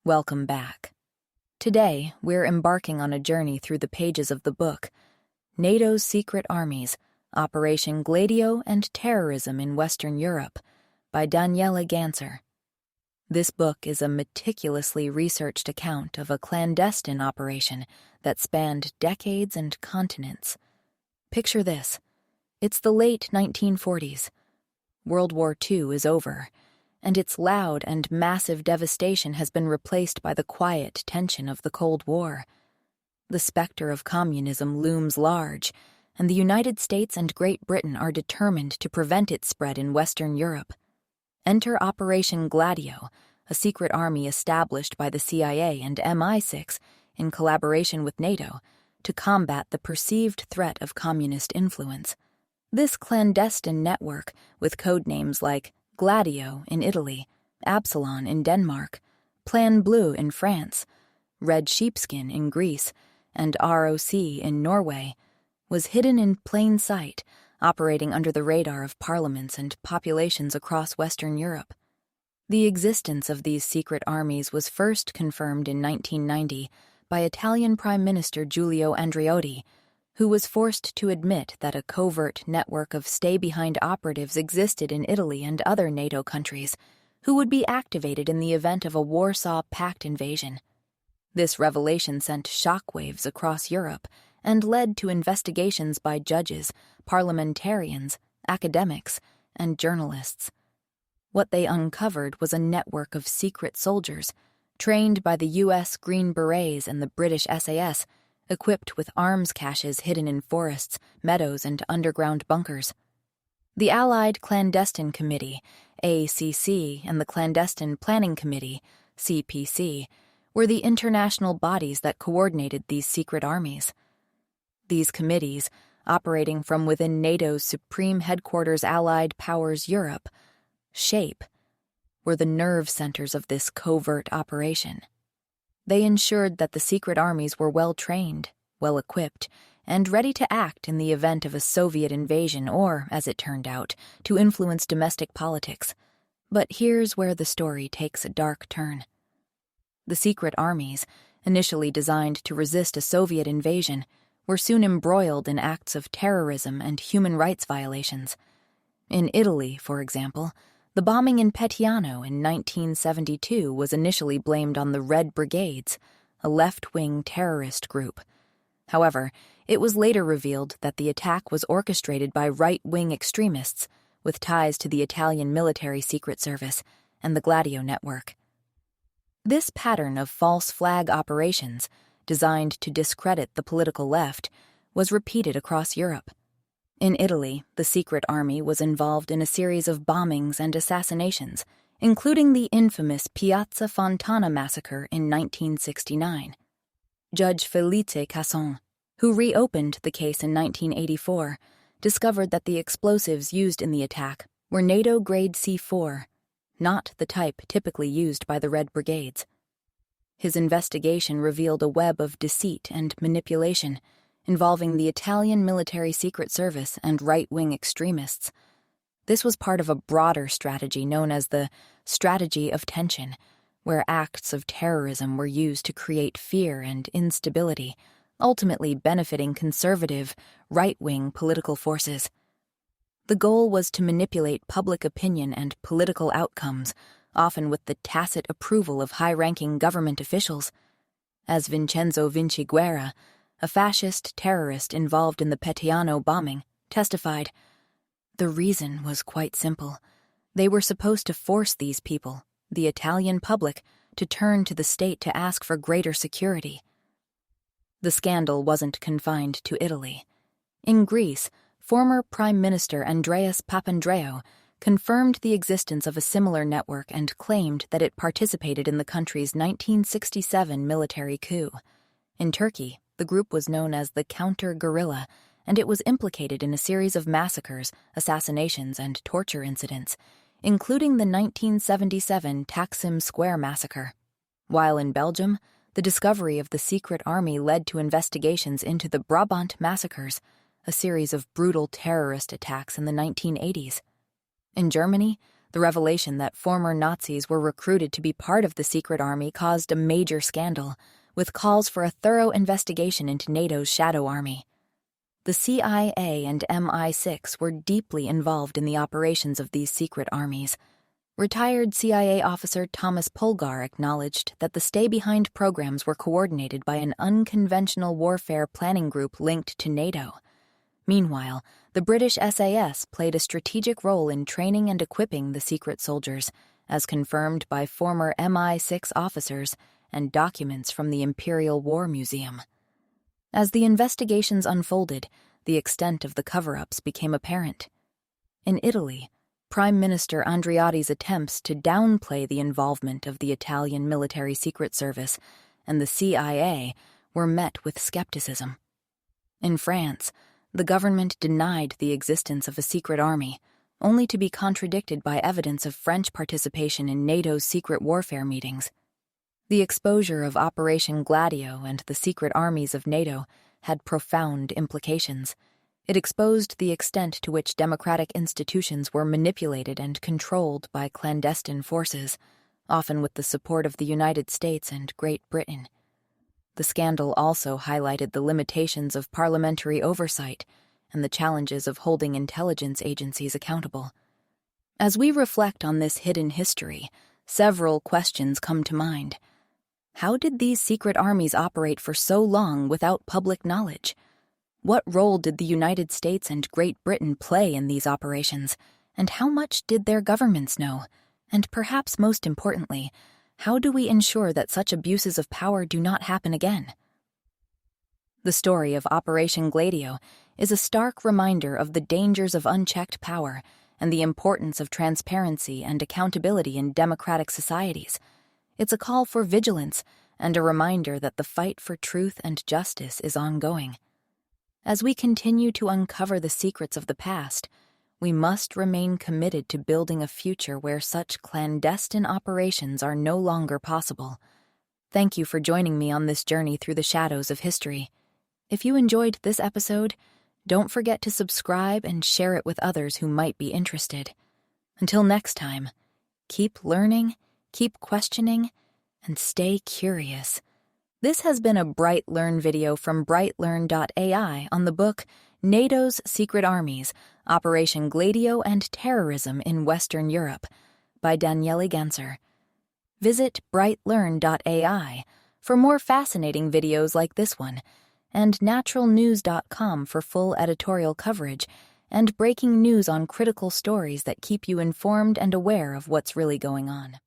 Welcome back. Today, we're embarking on a journey through the pages of the book, NATO's Secret Armies, Operation GLADIO and Terrorism in Western Europe, by Daniele Ganser. This book is a meticulously researched account of a clandestine operation that spanned decades and continents. Picture this. It's the late 1940s. World War II is over, and its loud and massive devastation has been replaced by the quiet tension of the Cold War. The specter of communism looms large, and the United States and Great Britain are determined to prevent its spread in Western Europe. Enter Operation GLADIO, a secret army established by the CIA and MI6 in collaboration with NATO to combat the perceived threat of communist influence. This clandestine network, with code names like GLADIO in Italy, Absalon in Denmark, Plan Bleu in France, Red Sheepskin in Greece, and ROC in Norway, was hidden in plain sight, operating under the radar of parliaments and populations across Western Europe. The existence of these secret armies was first confirmed in 1990 by Italian Prime Minister Giulio Andreotti, who was forced to admit that a covert network of stay-behind operatives existed in Italy and other NATO countries, who would be activated in the event of a Warsaw Pact invasion. This revelation sent shockwaves across Europe and led to investigations by judges, parliamentarians, academics, and journalists. What they uncovered was a network of secret soldiers, trained by the U.S. Green Berets and the British SAS, equipped with arms caches hidden in forests, meadows, and underground bunkers. The Allied Clandestine Committee, ACC, and the Clandestine Planning Committee, CPC, were the international bodies that coordinated these secret armies. These committees, operating from within NATO's Supreme Headquarters Allied Powers Europe, SHAPE, were the nerve centers of this covert operation. They ensured that the secret armies were well-trained, well-equipped, and ready to act in the event of a Soviet invasion or, as it turned out, to influence domestic politics. But here's where the story takes a dark turn. The secret armies, initially designed to resist a Soviet invasion, were soon embroiled in acts of terrorism and human rights violations. In Italy, for example, the bombing in Peteano in 1972 was initially blamed on the Red Brigades, a left-wing terrorist group. However, it was later revealed that the attack was orchestrated by right-wing extremists with ties to the Italian military secret service and the GLADIO network. This pattern of false flag operations, designed to discredit the political left, was repeated across Europe. In Italy, the secret army was involved in a series of bombings and assassinations, including the infamous Piazza Fontana massacre in 1969. Judge Felice Casson, who reopened the case in 1984, discovered that the explosives used in the attack were NATO grade C4, not the type typically used by the Red Brigades. His investigation revealed a web of deceit and manipulation involving the Italian military secret service and right-wing extremists. This was part of a broader strategy known as the strategy of tension, where acts of terrorism were used to create fear and instability, ultimately benefiting conservative, right-wing political forces. The goal was to manipulate public opinion and political outcomes, often with the tacit approval of high-ranking government officials. As Vincenzo Vinciguerra, a fascist terrorist involved in the Peteano bombing, testified, "The reason was quite simple. They were supposed to force these people, the Italian public, to turn to the state to ask for greater security." The scandal wasn't confined to Italy. In Greece, former Prime Minister Andreas Papandreou confirmed the existence of a similar network and claimed that it participated in the country's 1967 military coup. In Turkey, the group was known as the Counter-Guerrilla, and it was implicated in a series of massacres, assassinations, and torture incidents, including the 1977 Taksim Square massacre. While in Belgium, the discovery of the secret army led to investigations into the Brabant massacres, a series of brutal terrorist attacks in the 1980s. In Germany, The revelation that former Nazis were recruited to be part of the secret army caused a major scandal, with calls for a thorough investigation into NATO's shadow army. The CIA and MI6 were deeply involved in the operations of these secret armies. Retired CIA officer Thomas Polgar acknowledged that the stay-behind programs were coordinated by an unconventional warfare planning group linked to NATO. Meanwhile, the British SAS played a strategic role in training and equipping the secret soldiers, as confirmed by former MI6 officers and documents from the Imperial War Museum. As the investigations unfolded, the extent of the cover-ups became apparent. In Italy, Prime Minister Andreotti's attempts to downplay the involvement of the Italian military secret service and the CIA were met with skepticism. In France, the government denied the existence of a secret army, only to be contradicted by evidence of French participation in NATO's secret warfare meetings. The exposure of Operation GLADIO and the secret armies of NATO had profound implications. It exposed the extent to which democratic institutions were manipulated and controlled by clandestine forces, often with the support of the United States and Great Britain. The scandal also highlighted the limitations of parliamentary oversight and the challenges of holding intelligence agencies accountable. As we reflect on this hidden history, several questions come to mind. How did these secret armies operate for so long without public knowledge? What role did the United States and Great Britain play in these operations, and how much did their governments know? And perhaps most importantly, how do we ensure that such abuses of power do not happen again? The story of Operation GLADIO is a stark reminder of the dangers of unchecked power and the importance of transparency and accountability in democratic societies. It's a call for vigilance and a reminder that the fight for truth and justice is ongoing. As we continue to uncover the secrets of the past, we must remain committed to building a future where such clandestine operations are no longer possible. Thank you for joining me on this journey through the shadows of history. If you enjoyed this episode, don't forget to subscribe and share it with others who might be interested. Until next time, keep learning, keep questioning, and stay curious. This has been a BrightLearn video from BrightLearn.ai on the book NATO's Secret Armies, Operation GLADIO and Terrorism in Western Europe by Daniele Ganser. Visit BrightLearn.ai for more fascinating videos like this one, and naturalnews.com for full editorial coverage and breaking news on critical stories that keep you informed and aware of what's really going on.